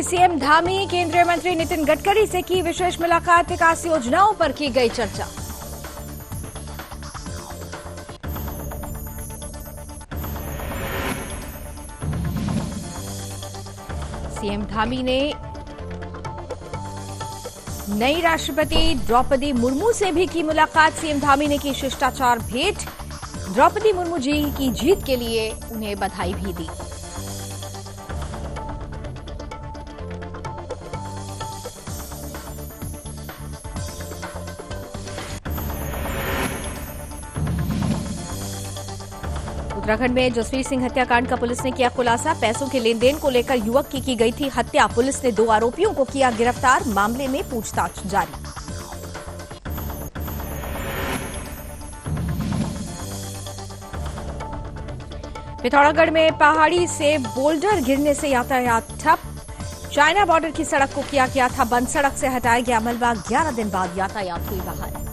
CM Dhami केंद्रीय मंत्री नितिन गडकरी से की विशेष मुलाकात, विकास योजनाओं पर की गई चर्चा। सीएम धामी ने नई राष्ट्रपति द्रौपदी मुर्मू से भी की मुलाकात। सीएम धामी ने की शिष्टाचार भेंट, द्रौपदी मुर्मू जी की जीत के लिए उन्हें बधाई भी दी। उत्तराखंड में जसवीर सिंह हत्याकांड का पुलिस ने किया खुलासा। पैसों के लेन देन को लेकर युवक की गई थी हत्या। पुलिस ने 2 आरोपियों को किया गिरफ्तार। मामले में पूछताछ जारी। पिथौरागढ़ में पहाड़ी से बोल्डर गिरने से यातायात ठप। चाइना बॉर्डर की सड़क को किया गया था बंद। सड़क से हटाया गया मलबा। 11 दिन बाद यातायात हुई बहाल।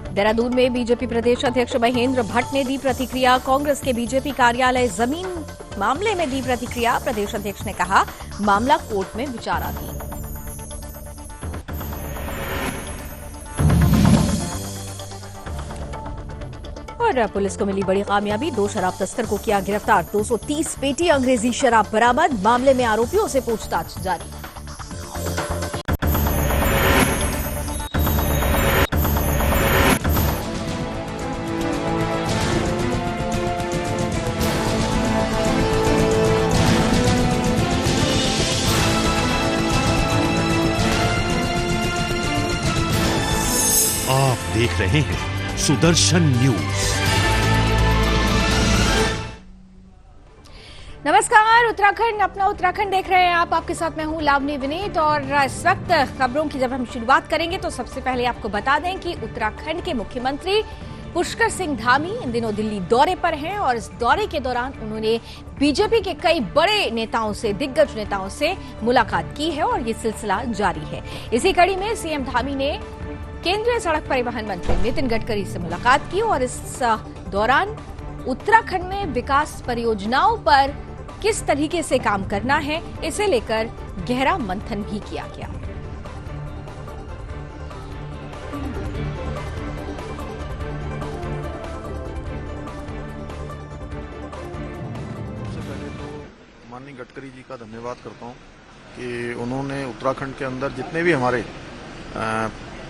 देहरादून में बीजेपी प्रदेश अध्यक्ष महेंद्र भट्ट ने दी प्रतिक्रिया। कांग्रेस के बीजेपी कार्यालय जमीन मामले में दी प्रतिक्रिया। प्रदेश अध्यक्ष ने कहा, मामला कोर्ट में विचाराधीन। और पुलिस को मिली बड़ी कामयाबी। 2 शराब तस्कर को किया गिरफ्तार। 230 पेटी अंग्रेजी शराब बरामद। मामले में आरोपियों से पूछताछ जारी। आप देख रहे हैं सुदर्शन न्यूज। नमस्कार, उत्तराखंड अपना उत्तराखंड देख रहे हैं आप। आपके साथ मैं हूं लावनी विनीत। और इस वक्त खबरों की जब हम शुरुआत करेंगे तो सबसे पहले आपको बता दें कि उत्तराखंड के मुख्यमंत्री पुष्कर सिंह धामी इन दिनों दिल्ली दौरे पर हैं और इस दौरे के दौरान उन्होंने बीजेपी के कई बड़े नेताओं से, दिग्गज नेताओं से मुलाकात की है और ये सिलसिला जारी है। इसी कड़ी में सीएम धामी ने केंद्रीय सड़क परिवहन मंत्री नितिन गडकरी से मुलाकात की और इस दौरान उत्तराखंड में विकास परियोजनाओं पर किस तरीके से काम करना है, इसे लेकर गहरा मंथन भी किया गया। सबसे पहले तो माननीय गडकरी जी का धन्यवाद करता हूं कि उन्होंने उत्तराखंड के अंदर जितने भी हमारे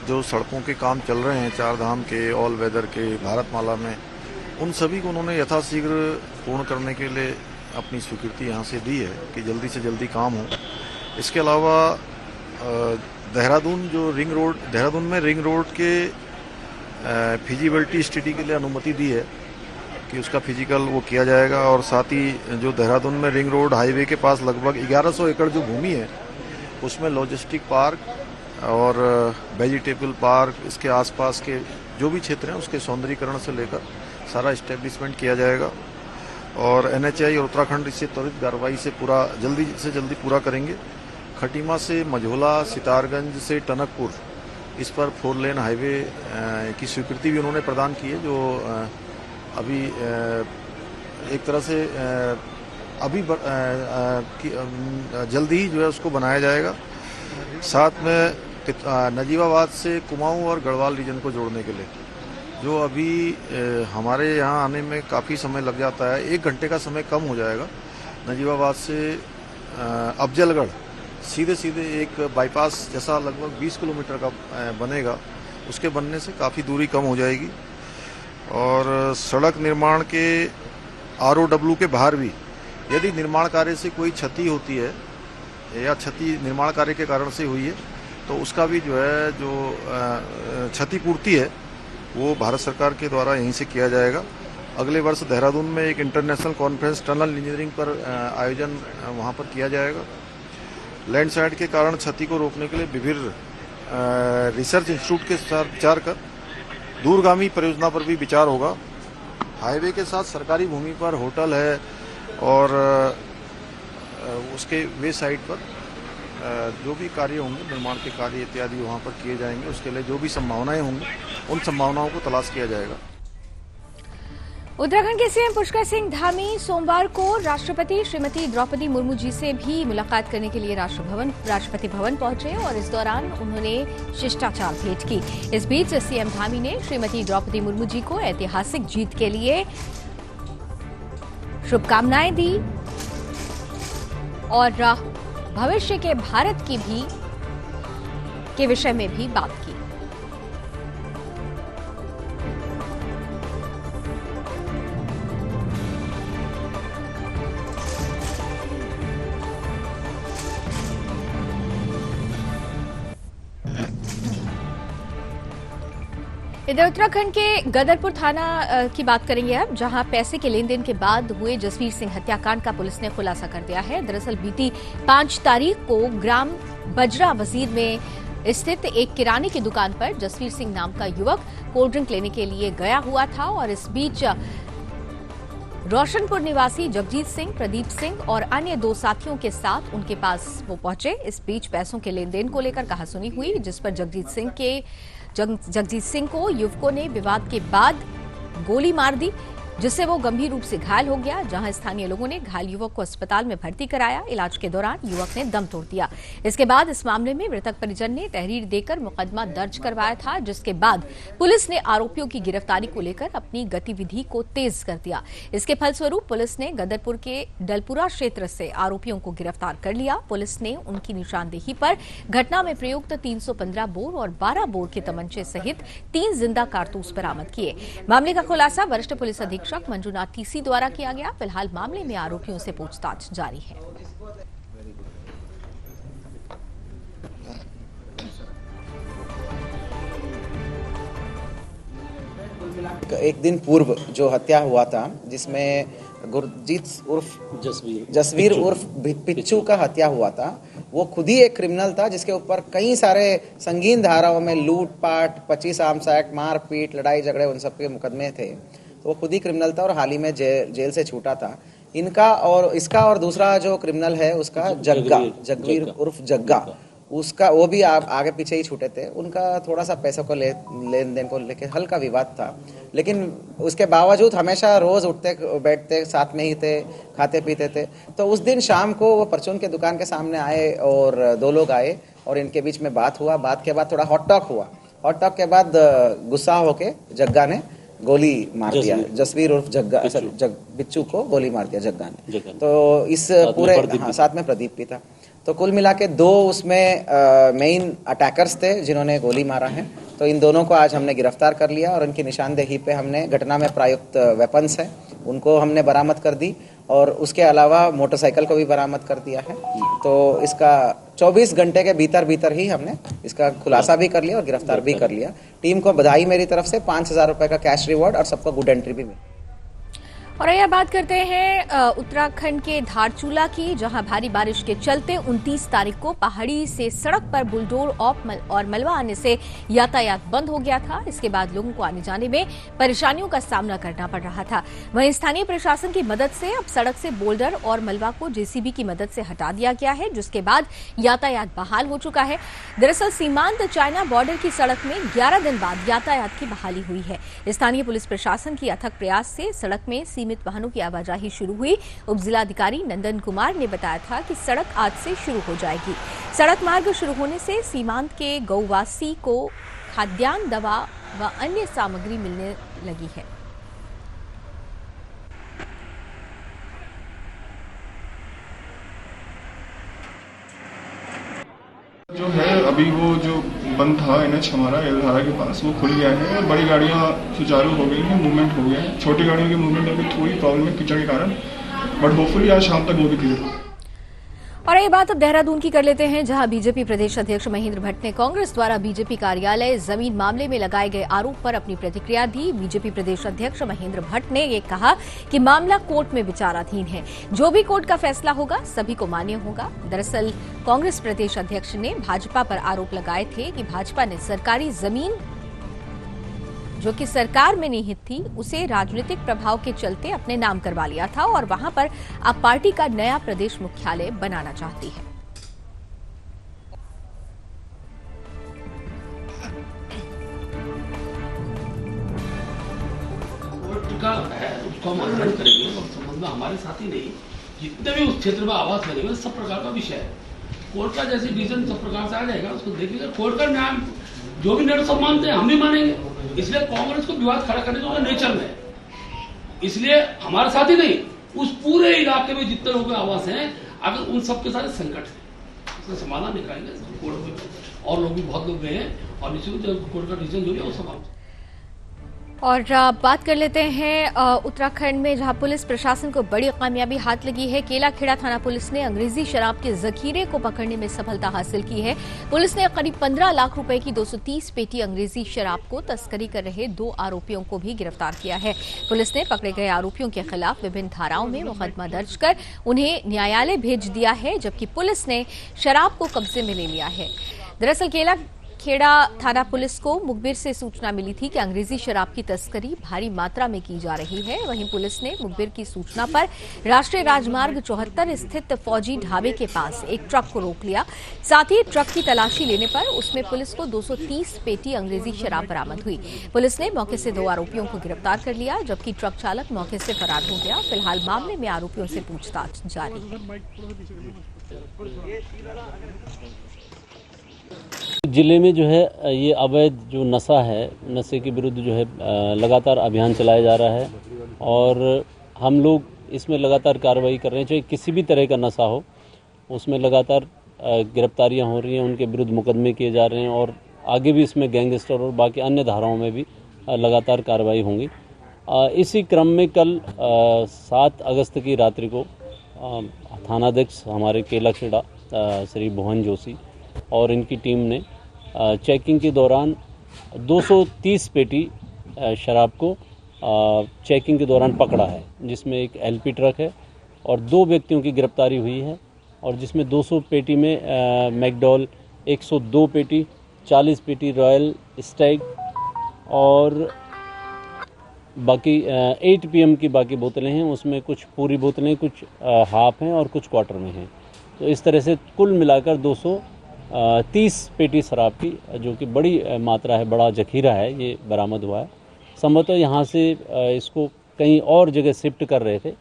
जो सड़कों के काम चल रहे हैं, 4 धाम के, ऑल वेदर के, भारतमाला में, उन सभी को उन्होंने यथाशीघ्र पूर्ण करने के लिए अपनी स्वीकृति यहाँ से दी है कि जल्दी से जल्दी काम हो। इसके अलावा देहरादून में रिंग रोड के फिजिबिलिटी स्टडी के लिए अनुमति दी है कि उसका फिजिकल वो किया जाएगा। और साथ ही जो देहरादून में रिंग रोड हाईवे के पास लगभग 1100 एकड़ जो भूमि है, उसमें लॉजिस्टिक पार्क और वेजिटेबल पार्क, इसके आसपास के जो भी क्षेत्र हैं उसके सौंदर्यीकरण से लेकर सारा इस्टेब्लिशमेंट किया जाएगा। और एनएचआई और उत्तराखंड इसे त्वरित कार्रवाई से जल्दी से जल्दी पूरा करेंगे। खटीमा से मझोला, सितारगंज से टनकपुर, इस पर 4 लेन हाईवे की स्वीकृति भी उन्होंने प्रदान की है, जो अभी एक तरह से अभी जल्दी ही जो है उसको बनाया जाएगा। साथ में नजीबाबाद से कुमाऊं और गढ़वाल रीजन को जोड़ने के लिए, जो अभी हमारे यहाँ आने में काफ़ी समय लग जाता है, 1 घंटे का समय कम हो जाएगा। नजीबाबाद से अफजलगढ़ सीधे एक बाईपास जैसा लगभग 20 किलोमीटर का बनेगा। उसके बनने से काफ़ी दूरी कम हो जाएगी। और सड़क निर्माण के ROW के बाहर भी यदि निर्माण कार्य से कोई क्षति होती है या क्षति निर्माण कार्य के कारण से हुई है, तो उसका भी जो है क्षतिपूर्ति है वो भारत सरकार के द्वारा यहीं से किया जाएगा। अगले वर्ष देहरादून में एक इंटरनेशनल कॉन्फ्रेंस टनल इंजीनियरिंग पर आयोजन वहाँ पर किया जाएगा। लैंडस्लाइड के कारण क्षति को रोकने के लिए विभिन्न रिसर्च इंस्टीट्यूट के साथ विचार कर दूरगामी परियोजना पर भी विचार होगा। हाईवे के साथ सरकारी भूमि पर होटल है और उसके वे साइड पर जो भी कार्य होंगे, निर्माण के कार्य इत्यादि वहाँ पर किए जाएंगे। उसके लिए जो भी संभावनाएं होंगी, उन संभावनाओं को तलाश किया जाएगा। उत्तराखंड के सीएम पुष्कर सिंह धामी सोमवार को राष्ट्रपति श्रीमती द्रौपदी मुर्मू जी से भी मुलाकात करने के लिए राष्ट्रपति भवन पहुंचे और इस दौरान उन्होंने शिष्टाचार भेंट की। इस बीच सीएम धामी ने श्रीमती द्रौपदी मुर्मू जी को ऐतिहासिक जीत के लिए शुभकामनाएं दी और भविष्य के भारत के विषय में भी बात की। इधर उत्तराखंड के गदरपुर थाना की बात करेंगे अब, जहां पैसे के लेन देन के बाद हुए जसवीर सिंह हत्याकांड का पुलिस ने खुलासा कर दिया है। दरअसल बीती 5 तारीख को ग्राम बजरा वजीर में स्थित एक किराने की दुकान पर जसवीर सिंह नाम का युवक कोल्ड ड्रिंक लेने के लिए गया हुआ था और इस बीच रोशनपुर निवासी जगजीत सिंह, प्रदीप सिंह और अन्य 2 साथियों के साथ उनके पास वो पहुंचे। इस बीच पैसों के लेन देन को लेकर कहासुनी हुई, जिस पर जगजीत सिंह को युवकों ने विवाद के बाद गोली मार दी, जिससे वो गंभीर रूप से घायल हो गया। जहां स्थानीय लोगों ने घायल युवक को अस्पताल में भर्ती कराया। इलाज के दौरान युवक ने दम तोड़ दिया। इसके बाद इस मामले में मृतक परिजन ने तहरीर देकर मुकदमा दर्ज करवाया था, जिसके बाद पुलिस ने आरोपियों की गिरफ्तारी को लेकर अपनी गतिविधि को तेज कर दिया। इसके फलस्वरूप पुलिस ने गदरपुर के डलपुरा क्षेत्र से आरोपियों को गिरफ्तार कर लिया। पुलिस ने उनकी निशानदेही पर घटना में प्रयुक्त 315 बोर और 12 बोर के तमंचे सहित 3 जिंदा कारतूस बरामद किए। मामले का खुलासा वरिष्ठ पुलिस अधीक्षक मंजुनाथ टीसी द्वारा किया गया। फिलहाल मामले में आरोपियों से पूछताछ जारी है। एक दिन पूर्व जो हत्या हुआ था, जिसमें गुरजीत उर्फ जसवीर उर्फ पिच्चू का हत्या हुआ था, वो खुद ही एक क्रिमिनल था, जिसके ऊपर कई सारे संगीन धाराओं में लूटपाट, 25 आर्म्स एक्ट, मारपीट, लड़ाई झगड़े, उन सब के मुकदमे थे। तो वो खुद ही क्रिमिनल था और हाल ही में जेल से छूटा था। इनका और इसका और दूसरा जो क्रिमिनल है उसका जगवीर उर्फ जग्गा, उसका वो भी आगे पीछे ही छूटे थे। उनका थोड़ा सा पैसों को लेन देन को लेके हल्का विवाद था, लेकिन उसके बावजूद हमेशा रोज उठते बैठते साथ में ही थे, खाते पीते थे। तो उस दिन शाम को वो परचून के दुकान के सामने आए और 2 लोग आए और इनके बीच में बात हुआ। बात के बाद थोड़ा हॉट टॉक हुआ। हॉट टॉक के बाद गुस्सा होके जग्गा ने गोली मार दिया, जसवीर उर्फ जग्गा बिच्चू को गोली मार दिया जग्गा ने। तो इस पूरे साथ में प्रदीप भी था। तो कुल मिला के 2 उसमें मेन अटैकर्स थे जिन्होंने गोली मारा है। तो इन दोनों को आज हमने गिरफ्तार कर लिया और उनकी निशानदेही पे हमने घटना में प्रयुक्त वेपन्स है उनको हमने बरामद कर दी और उसके अलावा मोटरसाइकिल को भी बरामद कर दिया है। तो इसका 24 घंटे के भीतर ही हमने इसका खुलासा भी कर लिया और गिरफ्तार भी कर लिया। टीम को बधाई मेरी तरफ से, 5,000 रुपए का कैश रिवॉर्ड और सबको गुड एंट्री भी मिली। और यह बात करते हैं उत्तराखंड के धारचूला की, जहां भारी बारिश के चलते 29 तारीख को पहाड़ी से सड़क पर बुलडोर और मलबा आने से यातायात बंद हो गया था। इसके बाद लोगों को आने जाने में परेशानियों का सामना करना पड़ रहा था। वहीं स्थानीय प्रशासन की मदद से अब सड़क से बोल्डर और मलबा को जेसीबी की मदद से हटा दिया गया है, जिसके बाद यातायात बहाल हो चुका है। दरअसल सीमांत चाइना बॉर्डर की सड़क में 11 दिन बाद यातायात की बहाली हुई है। स्थानीय पुलिस प्रशासन की अथक प्रयास से सड़क में सीमित वाहनों की आवाजाही शुरू हुई। उप जिलाधिकारी नंदन कुमार ने बताया था कि सड़क आज से शुरू हो जाएगी। सड़क मार्ग शुरू होने से सीमांत के गौवासी को खाद्यान्न, दवा व अन्य सामग्री मिलने लगी है। जो है अभी वो जो बंद था NH हमारा एलधारा के पास, वो खुल गया है। बड़ी गाड़ियां सुचारू हो गई हैं, मूवमेंट हो गया है। छोटी गाड़ियों की मूवमेंट अभी थोड़ी प्रॉब्लम है कीचड़ के कारण, बट होपफुली आज शाम तक वो भी क्लियर हो। और ये बात अब देहरादून की कर लेते हैं, जहां बीजेपी प्रदेश अध्यक्ष महेंद्र भट्ट ने कांग्रेस द्वारा बीजेपी कार्यालय जमीन मामले में लगाए गए आरोप पर अपनी प्रतिक्रिया दी। बीजेपी प्रदेश अध्यक्ष महेंद्र भट्ट ने ये कहा कि मामला कोर्ट में विचाराधीन है, जो भी कोर्ट का फैसला होगा सभी को मान्य होगा। दरअसल कांग्रेस प्रदेश अध्यक्ष ने भाजपा पर आरोप लगाए थे कि भाजपा ने सरकारी जमीन जो कि सरकार में निहित थी उसे राजनीतिक प्रभाव के चलते अपने नाम करवा लिया था और वहां पर अब पार्टी का नया प्रदेश मुख्यालय बनाना चाहती है। कोर्ट का है को हम अध्ययन करेंगे और संबंध में हमारे साथ ही नहीं जितने भी उस क्षेत्र में आवास बने हुए सब प्रकार का विषय है। कोर्ट का जैसे डिसीजन सब प्रकार से आ जाएगा उसको देखिएगा। कोर्ट का न्याय जो भी निर्णय सब मानते हैं, हम भी मानेंगे। इसलिए कांग्रेस को विवाद खड़ा करने का नेचर में है, इसलिए हमारे साथ ही नहीं उस पूरे इलाके में जितने लोगों के आवास हैं अगर उन सबके साथ संकट है उसका समाधान निकालेंगे कोर्ट में। और लोग भी बहुत लोग गए हैं और निश्चित जब कोर्ट का डिसीजन जो है वो समाप्त। और बात कर लेते हैं उत्तराखंड में जहां पुलिस प्रशासन को बड़ी कामयाबी हाथ लगी है। केलाखेड़ा थाना पुलिस ने अंग्रेजी शराब के जखीरे को पकड़ने में सफलता हासिल की है। पुलिस ने करीब 15 लाख रुपए की 230 पेटी अंग्रेजी शराब को तस्करी कर रहे 2 आरोपियों को भी गिरफ्तार किया है। पुलिस ने पकड़े गए आरोपियों के खिलाफ विभिन्न धाराओं में मुकदमा दर्ज कर उन्हें न्यायालय भेज दिया है, जबकि पुलिस ने शराब को कब्जे में ले लिया है। दरअसल केलाखेड़ा थाना पुलिस को मुखबिर से सूचना मिली थी कि अंग्रेजी शराब की तस्करी भारी मात्रा में की जा रही है। वहीं पुलिस ने मुखबिर की सूचना पर राष्ट्रीय राजमार्ग 74 स्थित फौजी ढाबे के पास एक ट्रक को रोक लिया। साथ ही ट्रक की तलाशी लेने पर उसमें पुलिस को 230 पेटी अंग्रेजी शराब बरामद हुई। पुलिस ने मौके से 2 आरोपियों को गिरफ्तार कर लिया, जबकि ट्रक चालक मौके से फरार हो गया। फिलहाल मामले में आरोपियों से पूछताछ जारी है। जिले में जो है ये अवैध जो नशा है, नशे के विरुद्ध जो है लगातार अभियान चलाया जा रहा है और हम लोग इसमें लगातार कार्रवाई कर रहे हैं। चाहे किसी भी तरह का नशा हो उसमें लगातार गिरफ्तारियां हो रही हैं, उनके विरुद्ध मुकदमे किए जा रहे हैं और आगे भी इसमें गैंगस्टर और बाकी अन्य धाराओं में भी लगातार कार्रवाई होंगी। इसी क्रम में कल 7 अगस्त की रात्रि को थानाध्यक्ष हमारे केलाखेड़ा श्री भुवन जोशी और इनकी टीम ने चेकिंग के दौरान 230 पेटी शराब को चेकिंग के दौरान पकड़ा है, जिसमें एक एलपी ट्रक है और 2 व्यक्तियों की गिरफ्तारी हुई है और जिसमें 200 पेटी में मैकडॉल, 102 पेटी, 40 पेटी रॉयल स्टैग और बाकी 8 PM की बाकी बोतलें हैं। उसमें कुछ पूरी बोतलें, कुछ हाफ हैं और कुछ क्वार्टर में हैं। तो इस तरह से कुल मिलाकर 230 पेटी शराब की, जो कि बड़ी मात्रा है, बड़ा जखीरा है, ये बरामद हुआ है। संभवतः यहाँ से इसको कहीं और जगह शिफ्ट कर रहे थे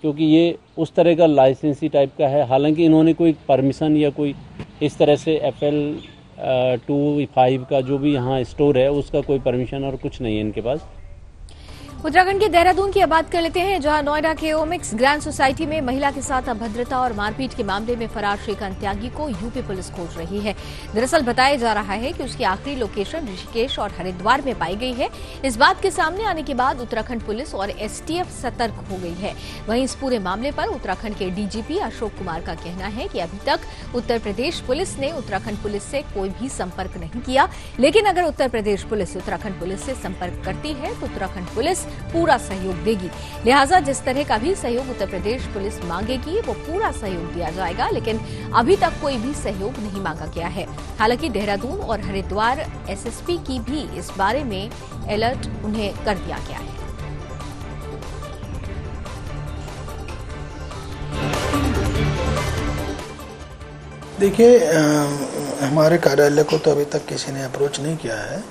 क्योंकि ये उस तरह का लाइसेंसी टाइप का है। हालांकि इन्होंने कोई परमिशन या कोई इस तरह से FL 25 का जो भी यहाँ स्टोर है उसका कोई परमिशन और कुछ नहीं है इनके पास। उत्तराखंड के देहरादून की अब बात कर लेते हैं, जहां नोएडा के ओमिक्स ग्रैंड सोसाइटी में महिला के साथ अभद्रता और मारपीट के मामले में फरार श्रीकांत त्यागी को यूपी पुलिस खोज रही है। दरअसल बताया जा रहा है कि उसकी आखिरी लोकेशन ऋषिकेश और हरिद्वार में पाई गई है। इस बात के सामने आने के बाद उत्तराखंड पुलिस और STF सतर्क हो गई है। वहीं इस पूरे मामले पर उत्तराखंड के DGP अशोक कुमार का कहना है कि अभी तक उत्तर प्रदेश पुलिस ने उत्तराखंड पुलिस से कोई भी संपर्क नहीं किया, लेकिन अगर उत्तर प्रदेश पुलिस उत्तराखंड पुलिस से संपर्क करती है तो उत्तराखंड पुलिस पूरा सहयोग देगी। लिहाजा जिस तरह का भी सहयोग उत्तर प्रदेश पुलिस मांगेगी वो पूरा सहयोग दिया जाएगा, लेकिन अभी तक कोई भी सहयोग नहीं मांगा गया है। हालांकि देहरादून और हरिद्वार SSP की भी इस बारे में अलर्ट उन्हें कर दिया गया है। देखिए, हमारे कार्यालय को तो अभी तक किसी ने अप्रोच नहीं किया है।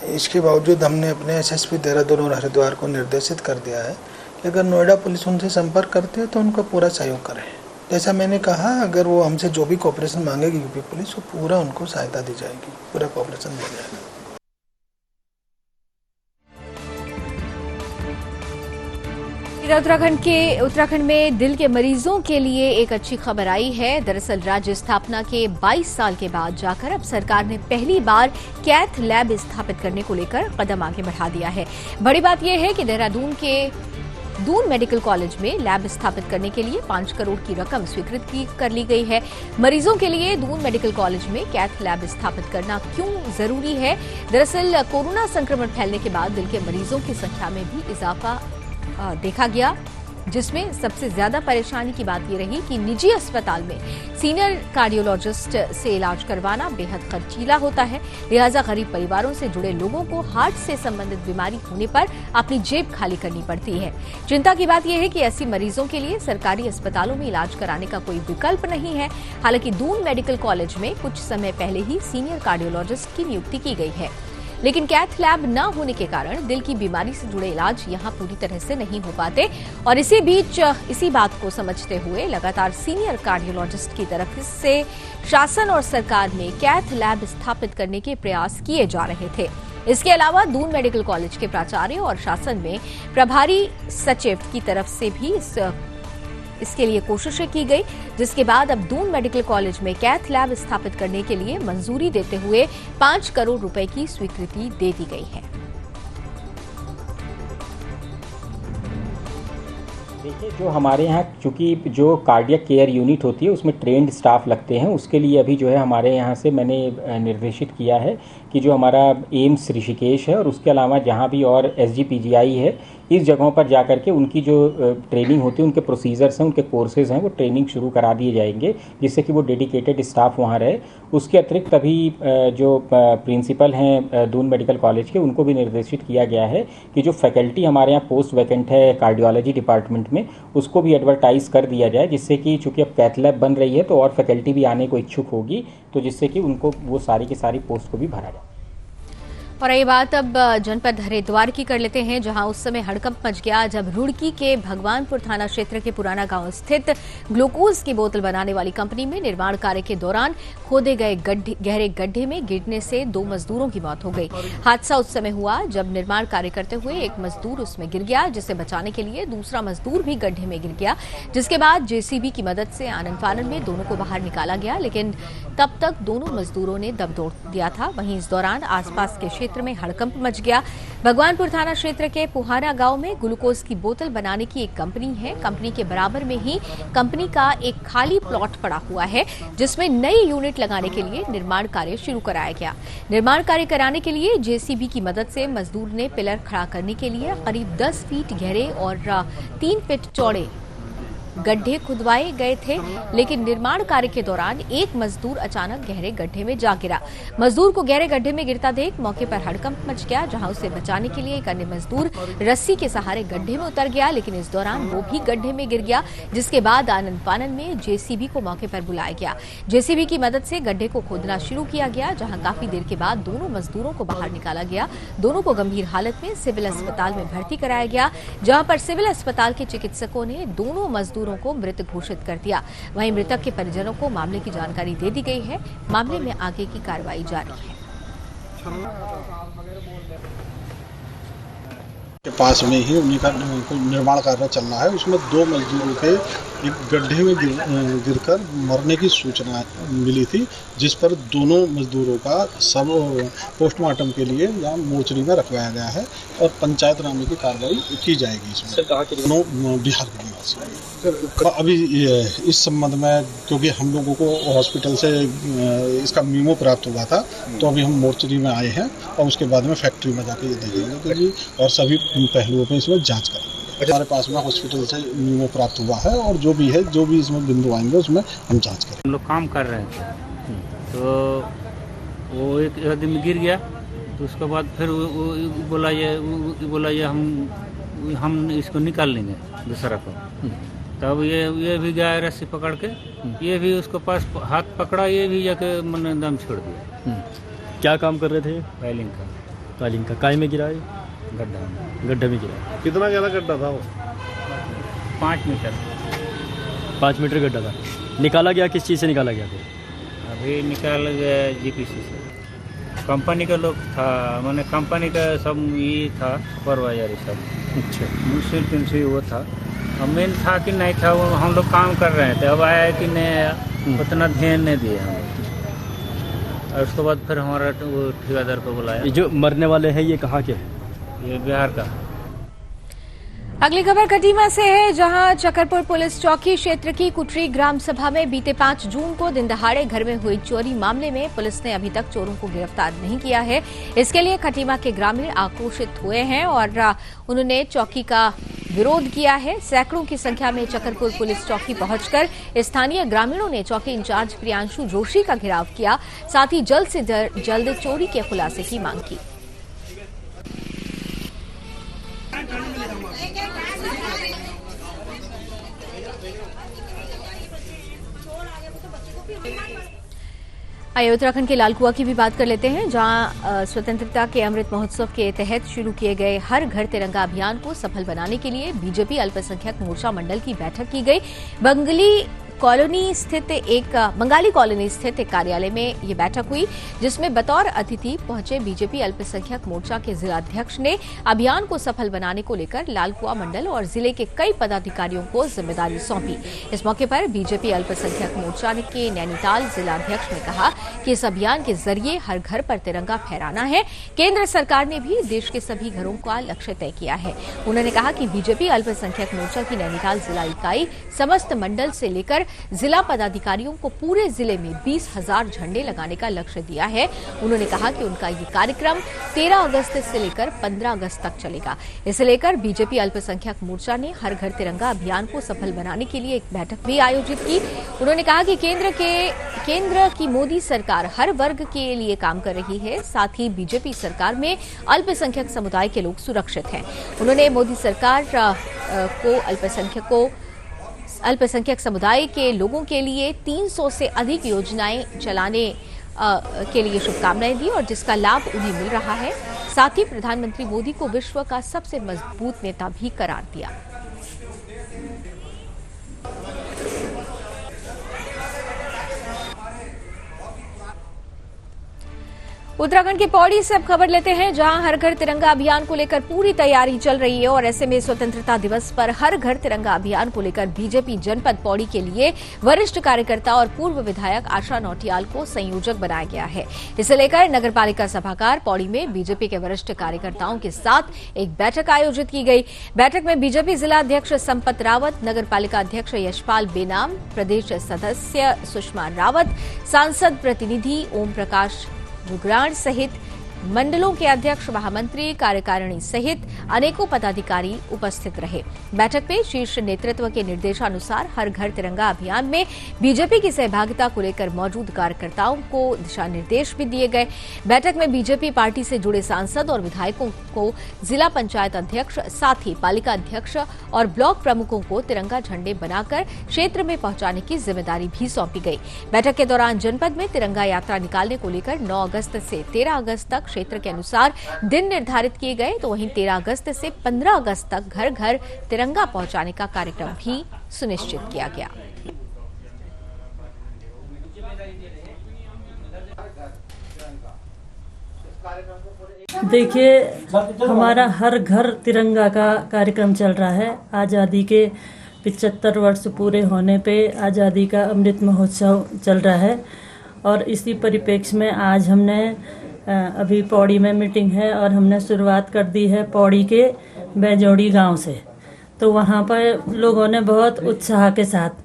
इसके बावजूद हमने अपने SSP देहरादून और हरिद्वार को निर्देशित कर दिया है कि अगर नोएडा पुलिस उनसे संपर्क करती है तो उनका पूरा सहयोग करें। जैसा मैंने कहा, अगर वो हमसे जो भी कोऑपरेशन मांगेगी यूपी पुलिस, वो पूरा उनको सहायता दी जाएगी, पूरा कोऑपरेशन दिया जाएगा। उत्तराखंड में दिल के मरीजों के लिए एक अच्छी खबर आई है। दरअसल राज्य स्थापना के 22 साल के बाद जाकर अब सरकार ने पहली बार कैथ लैब स्थापित करने को लेकर कदम आगे बढ़ा दिया है। बड़ी बात यह है कि देहरादून के दून मेडिकल कॉलेज में लैब स्थापित करने के लिए 5 करोड़ की रकम स्वीकृत कर ली गई है। मरीजों के लिए दून मेडिकल कॉलेज में कैथ लैब स्थापित करना क्यों जरूरी है? दरअसल कोरोना संक्रमण फैलने के बाद दिल के मरीजों की संख्या में भी इजाफा देखा गया, जिसमें सबसे ज्यादा परेशानी की बात यह रही कि निजी अस्पताल में सीनियर कार्डियोलॉजिस्ट से इलाज करवाना बेहद खर्चीला होता है। लिहाजा गरीब परिवारों से जुड़े लोगों को हार्ट से संबंधित बीमारी होने पर अपनी जेब खाली करनी पड़ती है। चिंता की बात यह है कि ऐसी मरीजों के लिए सरकारी अस्पतालों में इलाज कराने का कोई विकल्प नहीं है। हालांकि दून मेडिकल कॉलेज में कुछ समय पहले ही सीनियर कार्डियोलॉजिस्ट की नियुक्ति की गई है। लेकिन कैथ लैब न होने के कारण दिल की बीमारी से जुड़े इलाज यहां पूरी तरह से नहीं हो पाते। और इसी बीच इसी बात को समझते हुए लगातार सीनियर कार्डियोलॉजिस्ट की तरफ से शासन और सरकार में कैथ लैब स्थापित करने के प्रयास किए जा रहे थे। इसके अलावा दून मेडिकल कॉलेज के प्राचार्य और शासन में प्रभारी सचिव की तरफ से भी इसके लिए कोशिशें की गई, जिसके बाद अब दून मेडिकल कॉलेज में कैथ लैब स्थापित करने के लिए मंजूरी देते हुए 5 करोड़ रुपए की स्वीकृति दे दी गई है। देखिए, जो हमारे यहाँ चूँकि जो कार्डियक केयर यूनिट होती है उसमें ट्रेंड स्टाफ लगते हैं, उसके लिए अभी जो है हमारे यहाँ से मैंने निर्देशित किया है कि जो हमारा एम्स ऋषिकेश है और उसके अलावा जहाँ भी और SGPGI है, इस जगहों पर जाकर के उनकी जो ट्रेनिंग होती है, उनके प्रोसीजर्स हैं, उनके कोर्सेज हैं, वो ट्रेनिंग शुरू करा दिए जाएंगे, जिससे कि वो डेडिकेटेड स्टाफ वहाँ रहे। उसके अतिरिक्त अभी जो प्रिंसिपल हैं दून मेडिकल कॉलेज के, उनको भी निर्देशित किया गया है कि जो फैकल्टी हमारे यहाँ पोस्ट वैकेंट है कार्डियोलॉजी डिपार्टमेंट में, उसको भी एडवर्टाइज कर दिया जाए, जिससे कि चूँकि अब कैथ लैब बन रही है तो और फैकल्टी भी आने को इच्छुक होगी, तो जिससे कि उनको वो सारी की सारी पोस्ट को भी भरा जाए। और ये बात अब जनपद हरिद्वार की कर लेते हैं, जहां उस समय हड़कंप मच गया जब रुड़की के भगवानपुर थाना क्षेत्र के पुराना गांव स्थित ग्लूकोज की बोतल बनाने वाली कंपनी में निर्माण कार्य के दौरान खोदे गए गहरे गड्ढे में गिरने से 2 मजदूरों की मौत हो गई। हादसा उस समय हुआ जब निर्माण कार्य करते हुए एक मजदूर उसमें गिर गया, जिसे बचाने के लिए दूसरा मजदूर भी गड्ढे में गिर गया, जिसके बाद JCB की मदद से आनन फानन में दोनों को बाहर निकाला गया, लेकिन तब तक दोनों मजदूरों ने दम तोड़ दिया था। वहीं इस दौरान आसपास के क्षेत्र में हड़कंप मच गया। भगवानपुर थाना क्षेत्र के पुहाना गांव में ग्लूकोज की बोतल बनाने की एक कंपनी है। कंपनी के बराबर में ही कंपनी का एक खाली प्लॉट पड़ा हुआ है, जिसमें नई यूनिट लगाने के लिए निर्माण कार्य शुरू कराया गया। निर्माण कार्य कराने के लिए JCB की मदद से मजदूर ने पिलर खड़ा करने के लिए करीब 10 फीट गहरे और 3 फीट चौड़े गड्ढे खुदवाए गए थे, लेकिन निर्माण कार्य के दौरान एक मजदूर अचानक गहरे गड्ढे में जा गिरा। मजदूर को गहरे गड्ढे में गिरता देख मौके पर हड़कंप मच गया, जहां उसे बचाने के लिए एक अन्य मजदूर रस्सी के सहारे गड्ढे में उतर गया, लेकिन इस दौरान वो भी गड्ढे में गिर गया, जिसके बाद आनन फानन में JCB को मौके पर बुलाया गया। JCB की मदद से गड्ढे को खोदना शुरू किया गया, जहां काफी देर के बाद दोनों मजदूरों को बाहर निकाला गया। दोनों को गंभीर हालत में सिविल अस्पताल में भर्ती कराया गया, जहां पर सिविल अस्पताल के चिकित्सकों ने दोनों मजदूरों को मृत घोषित कर दिया। वहीं मृतक के परिजनों को मामले की जानकारी दे दी गई है। मामले में आगे की कार्रवाई जारी है। के पास में ही उन्हीं का निर्माण कार्य चल रहा है। उसमें 2 मजदूरों के एक गड्ढे में गिरकर मरने की सूचना मिली थी, जिस पर दोनों मजदूरों का शव पोस्टमार्टम के लिए यहाँ मोर्चरी में रखवाया गया है और पंचायतनामे की कार्रवाई की जाएगी। इसमें दोनों बिहार के निवासी। अभी इस संबंध में क्योंकि हम लोगों को हॉस्पिटल से इसका मीमो प्राप्त हुआ था, तो अभी हम मोर्चरी में आए हैं और उसके बाद में फैक्ट्री में जाकर ये देखेंगे और सभी पहलुओं पे इसमें जांच करेंगे। हमारे पास में हॉस्पिटल से मीमो प्राप्त हुआ है और जो भी है, जो भी इसमें बिंदु आएंगे उसमें हम जांच करेंगे। हम लोग काम कर रहे थे तो वो एक दिन गिर गया, तो उसके बाद फिर वो बोला ये हम इसको निकाल लेंगे दूसरा को। तब ये भी गया रस्सी पकड़ के, ये भी उसको पास हाथ पकड़ा, ये भी जाके मैंने दम छोड़ दिया। क्या काम कर रहे थे? फाइलिंग का। काय में गिरा है? गड्ढे में गिरा। कितना गहरा गड्ढा था वो? 5 मीटर। 5 मीटर गड्ढा था। निकाला गया किस चीज़ से निकाला गया फिर? अभी निकाल गया GPC से। कंपनी का लोग था, मैंने कंपनी का सब ये था सुपरवाइजर सब। अच्छा। मुंशी वो था। अब मेन था कि नहीं था, वो हम लोग काम कर रहे थे। अब आया कि नहीं, उतना ध्यान नहीं दिए हम। और उसके बाद फिर हमारा वो ठेकेदार को बुलाया। जो मरने वाले हैं ये कहाँ के हैं? ये बिहार का। अगली खबर खटीमा से है, जहां चकरपुर पुलिस चौकी क्षेत्र की कुटरी ग्राम सभा में बीते 5 जून को दिन दहाड़े घर में हुई चोरी मामले में पुलिस ने अभी तक चोरों को गिरफ्तार नहीं किया है। इसके लिए खटीमा के ग्रामीण आक्रोशित हुए हैं और उन्होंने चौकी का विरोध किया है। सैकड़ों की संख्या में चकरपुर पुलिस चौकी पहुंचकर स्थानीय ग्रामीणों ने चौकी इंचार्ज प्रियांशु जोशी का घेराव किया, साथ ही जल्द से जल्द चोरी के खुलासे की मांग की। आइए उत्तराखंड के लाल कुआं की भी बात कर लेते हैं, जहां स्वतंत्रता के अमृत महोत्सव के तहत शुरू किए गए हर घर तिरंगा अभियान को सफल बनाने के लिए बीजेपी अल्पसंख्यक मोर्चा मंडल की बैठक की गई। बंगाली कॉलोनी स्थित एक कार्यालय में ये बैठक हुई, जिसमें बतौर अतिथि पहुंचे बीजेपी अल्पसंख्यक मोर्चा के जिलाध्यक्ष ने अभियान को सफल बनाने को लेकर लाल कुआं मंडल और जिले के कई पदाधिकारियों को जिम्मेदारी सौंपी। इस मौके पर बीजेपी अल्पसंख्यक मोर्चा के नैनीताल जिलाध्यक्ष ने कहा कि इस अभियान के जरिए हर घर पर तिरंगा फहराना है। केंद्र सरकार ने भी देश के सभी घरों का लक्ष्य तय किया है। उन्होंने कहा कि बीजेपी अल्पसंख्यक मोर्चा की नैनीताल जिला इकाई समस्त मंडल से लेकर जिला पदाधिकारियों को पूरे जिले में 20,000 झंडे लगाने का लक्ष्य दिया है। उन्होंने कहा कि उनका ये कार्यक्रम 13 अगस्त से लेकर 15 अगस्त तक चलेगा। इसे लेकर बीजेपी अल्पसंख्यक मोर्चा ने हर घर तिरंगा अभियान को सफल बनाने के लिए एक बैठक भी आयोजित की। उन्होंने कहा कि केंद्र की मोदी सरकार हर वर्ग के लिए काम कर रही है, साथ ही बीजेपी सरकार में अल्पसंख्यक समुदाय के लोग सुरक्षित हैं। उन्होंने मोदी सरकार को अल्पसंख्यक समुदाय के लोगों के लिए 300 से अधिक योजनाएं चलाने के लिए शुभकामनाएं दी और जिसका लाभ उन्हें मिल रहा है। साथ ही प्रधानमंत्री मोदी को विश्व का सबसे मजबूत नेता भी करार दिया। उत्तराखंड के पौड़ी से अब खबर लेते हैं, जहां हर घर तिरंगा अभियान को लेकर पूरी तैयारी चल रही है और ऐसे में स्वतंत्रता दिवस पर हर घर तिरंगा अभियान को लेकर बीजेपी जनपद पौड़ी के लिए वरिष्ठ कार्यकर्ता और पूर्व विधायक आशा नौटियाल को संयोजक बनाया गया है। इसे लेकर नगरपालिका सभागार पौड़ी में बीजेपी के वरिष्ठ कार्यकर्ताओं के साथ एक बैठक आयोजित की गई। बैठक में बीजेपी जिला अध्यक्ष संपत रावत, नगरपालिका अध्यक्ष यशपाल बेनाम, प्रदेश सदस्य सुषमा रावत, सांसद प्रतिनिधि ओम प्रकाश जुगराण सहित मंडलों के अध्यक्ष, महामंत्री, कार्यकारिणी सहित अनेकों पदाधिकारी उपस्थित रहे। बैठक में शीर्ष नेतृत्व के निर्देशानुसार हर घर तिरंगा अभियान में बीजेपी की सहभागिता को लेकर मौजूद कार्यकर्ताओं को दिशा निर्देश भी दिए गए। बैठक में बीजेपी पार्टी से जुड़े सांसद और विधायकों को जिला पंचायत अध्यक्ष, साथ ही पालिका अध्यक्ष और ब्लॉक प्रमुखों को तिरंगा झंडे बनाकर क्षेत्र में पहुंचाने की जिम्मेदारी भी सौंपी गई। बैठक के दौरान जनपद में तिरंगा यात्रा निकालने को लेकर 9 अगस्त से 13 अगस्त तक क्षेत्र के अनुसार दिन निर्धारित किए गए, तो वहीं 13 अगस्त से 15 अगस्त तक घर घर तिरंगा पहुंचाने का कार्यक्रम भी सुनिश्चित किया गया। देखिए, हमारा हर घर तिरंगा का कार्यक्रम चल रहा है। आज़ादी के 75 वर्ष पूरे होने पे आज़ादी का अमृत महोत्सव चल रहा है और इसी परिप्रेक्ष्य में आज हमने अभी पौड़ी में मीटिंग है और हमने शुरुआत कर दी है पौड़ी के बैजोड़ी गांव से। तो वहां पर लोगों ने बहुत उत्साह के साथ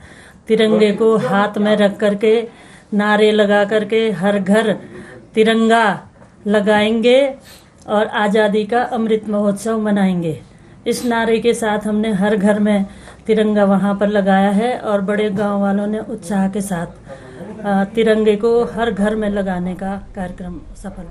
तिरंगे को हाथ में रख करके नारे लगा करके हर घर तिरंगा लगाएंगे और आज़ादी का अमृत महोत्सव मनाएंगे। इस नारे के साथ हमने हर घर में तिरंगा वहां पर लगाया है और बड़े गांव वालों ने उत्साह के साथ तिरंगे को हर घर में लगाने का कार्यक्रम सफल।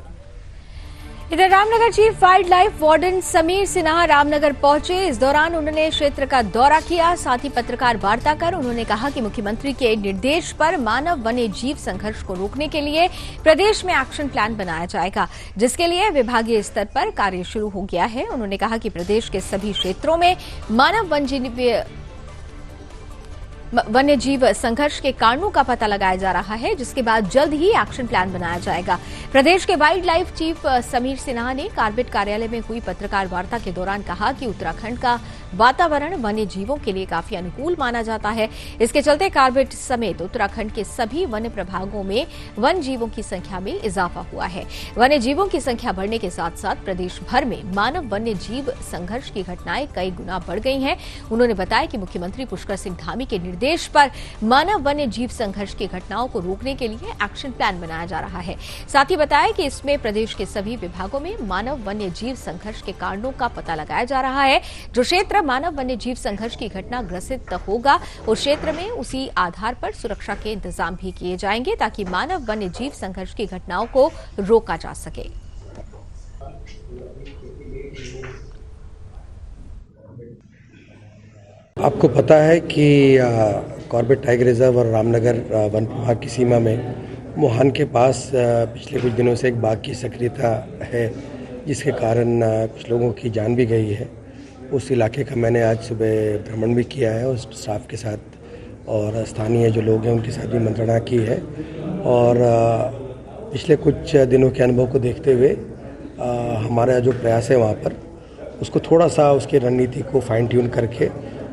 इधर Ramnagar chief wild life warden Sameer Sinha Ramnagar पहुंचे। इस दौरान उन्होंने क्षेत्र का दौरा किया, साथ ही पत्रकार वार्ता कर उन्होंने कहा कि मुख्यमंत्री के निर्देश पर मानव वन्य जीव संघर्ष को रोकने के लिए प्रदेश में एक्शन प्लान बनाया जाएगा, जिसके लिए विभागीय स्तर पर कार्य शुरू हो गया है। उन्होंने कहा कि प्रदेश के सभी क्षेत्रों में मानव वन्य जीव संघर्ष के कारणों का पता लगाया जा रहा है, जिसके बाद जल्द ही एक्शन प्लान बनाया जाएगा। प्रदेश के wild life chief Sameer Sinha ने कार्बेट कार्यालय में हुई पत्रकार वार्ता के दौरान कहा कि उत्तराखंड का वातावरण वन्य जीवों के लिए काफी अनुकूल माना जाता है। इसके चलते कार्बेट समेत उत्तराखंड के सभी वन्य प्रभागों में वन जीवों की संख्या में इजाफा हुआ है। वन्य जीवों की संख्या बढ़ने के साथ साथ प्रदेश भर में मानव वन्य जीव संघर्ष की घटनाएं कई गुना बढ़ गई हैं। उन्होंने बताया कि मुख्यमंत्री पुष्कर सिंह धामी के निर्देश पर मानव वन्य जीव संघर्ष की घटनाओं को रोकने के लिए एक्शन प्लान बनाया जा रहा है। साथ ही बताया कि इसमें प्रदेश के सभी विभागों में मानव वन्य जीव संघर्ष के कारणों का पता लगाया जा रहा है। जो क्षेत्र मानव वन्य जीव संघर्ष की घटना ग्रसित होगा, उस क्षेत्र में उसी आधार पर सुरक्षा के इंतजाम भी किए जाएंगे, ताकि मानव वन्य जीव संघर्ष की घटनाओं को रोका जा सके। आपको पता है कि कॉर्बेट टाइगर रिजर्व और रामनगर वन प्रभाग की सीमा में मोहान के पास पिछले कुछ दिनों से एक बाघ की सक्रियता है, जिसके कारण कुछ लोगों की जान भी गई है। उस इलाके का मैंने आज सुबह भ्रमण भी किया है उस स्टाफ के साथ, और स्थानीय जो लोग हैं उनके साथ भी मंत्रणा की है। और पिछले कुछ दिनों के अनुभव को देखते हुए हमारा जो प्रयास है वहाँ पर उसको थोड़ा सा उसकी रणनीति को फाइन ट्यून करके,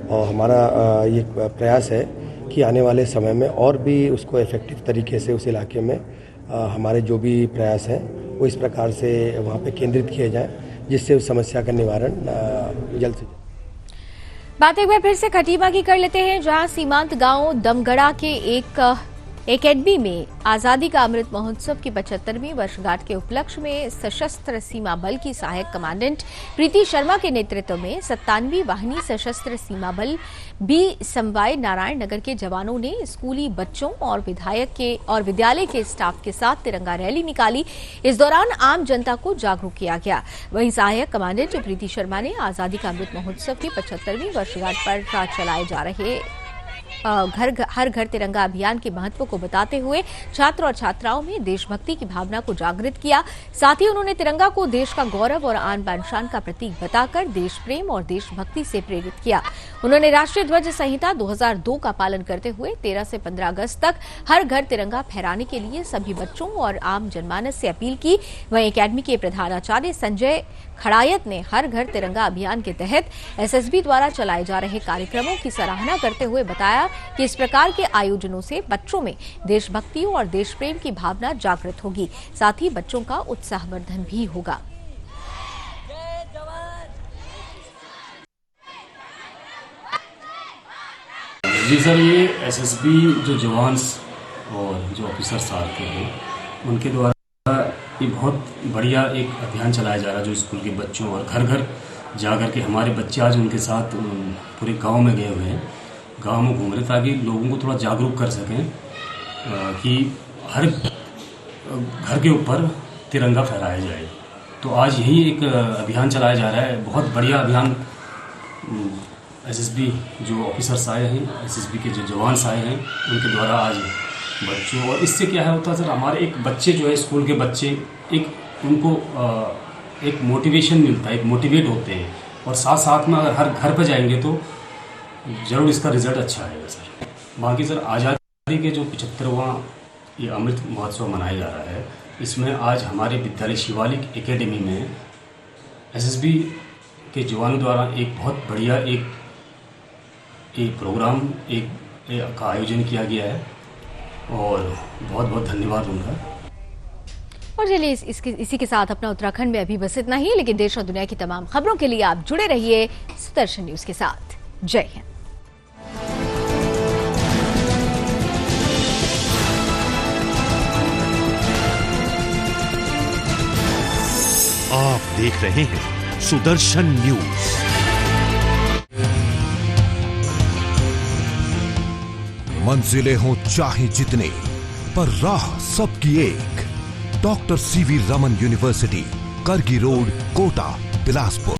और हमारा ये प्रयास है कि आने वाले समय में और भी उसको इफ़ेक्टिव तरीके से उस इलाके में हमारे जो भी प्रयास हैं वो इस प्रकार से वहाँ पे केंद्रित किए जाएं, जिससे उस समस्या का निवारण जल्द से जल्द। बात एक बार फिर से खटीमा की कर लेते हैं, जहां सीमांत गांव दमगढ़ा के एक एकेडमी में आजादी का अमृत महोत्सव की 75वीं वर्षगांठ के उपलक्ष्य में सशस्त्र सीमा बल की सहायक कमांडेंट प्रीति शर्मा के नेतृत्व में 97वीं वाहिनी सशस्त्र सीमा बल बी समवाय नारायण नगर के जवानों ने स्कूली बच्चों और विद्यालय के स्टाफ के साथ तिरंगा रैली निकाली। इस दौरान आम जनता को जागरूक किया गया। वहीं सहायक कमांडेंट प्रीति शर्मा ने आजादी का अमृत महोत्सव की 75वीं वर्षगांठ पर चलाए जा रहे हर घर तिरंगा अभियान के महत्व को बताते हुए छात्र और छात्राओं में देशभक्ति की भावना को जागृत किया। साथ ही उन्होंने तिरंगा को देश का गौरव और आन बान शान का प्रतीक बताकर देश प्रेम और देशभक्ति से प्रेरित किया। उन्होंने राष्ट्रीय ध्वज संहिता 2002 का पालन करते हुए 13 से 15 अगस्त तक हर घर तिरंगा फहराने के लिए सभी बच्चों और आम जनमानस से अपील की। वहीं एकेडमी के प्रधानाचार्य संजय खड़ायत ने हर घर तिरंगा अभियान के तहत एसएसबी द्वारा चलाए जा रहे कार्यक्रमों की सराहना करते हुए बताया कि इस प्रकार के आयोजनों से बच्चों में देशभक्ति और देश प्रेम की भावना जागृत होगी, साथ ही बच्चों का उत्साहवर्धन भी होगा। जी सर, ये एसएसबी जो जवान और जो ऑफिसर्स आते हैं उनके द्वारा ये बहुत बढ़िया एक अभियान चलाया जा रहा है, जो स्कूल के बच्चों और घर घर जाकर के हमारे बच्चे आज उनके साथ पूरे गांव में गए हुए हैं, गांव में घूम रहे ताकि लोगों को थोड़ा जागरूक कर सकें कि हर घर के ऊपर तिरंगा फहराया जाए। तो आज यही एक अभियान चलाया जा रहा है, बहुत बढ़िया अभियान। एसएसबी जो ऑफिसर्स आए हैं, एसएसबी के जो जवान आए हैं, उनके द्वारा आज बच्चों, और इससे क्या है होता है सर, हमारे एक बच्चे जो है स्कूल के बच्चे एक उनको एक मोटिवेशन मिलता है, एक मोटिवेट होते हैं, और साथ साथ में अगर हर घर पर जाएंगे तो ज़रूर इसका रिजल्ट अच्छा आएगा सर। बाकी सर, आज़ादी के जो 75वां ये अमृत महोत्सव मनाया जा रहा है, इसमें आज हमारे विद्यालय शिवालिक एकेडमी में एसएसबी के जवानों द्वारा एक बहुत बढ़िया एक प्रोग्राम का आयोजन किया गया है, और बहुत बहुत धन्यवाद उनका। और चलिए इसी के साथ अपना उत्तराखंड में अभी बस इतना ही, लेकिन देश और दुनिया की तमाम खबरों के लिए आप जुड़े रहिए सुदर्शन न्यूज के साथ। जय हिंद। आप देख रहे हैं सुदर्शन न्यूज। मंजिलें हों चाहे जितने, पर राह सबकी एक। डॉक्टर सीवी रमन यूनिवर्सिटी, करगी रोड, कोटा, बिलासपुर।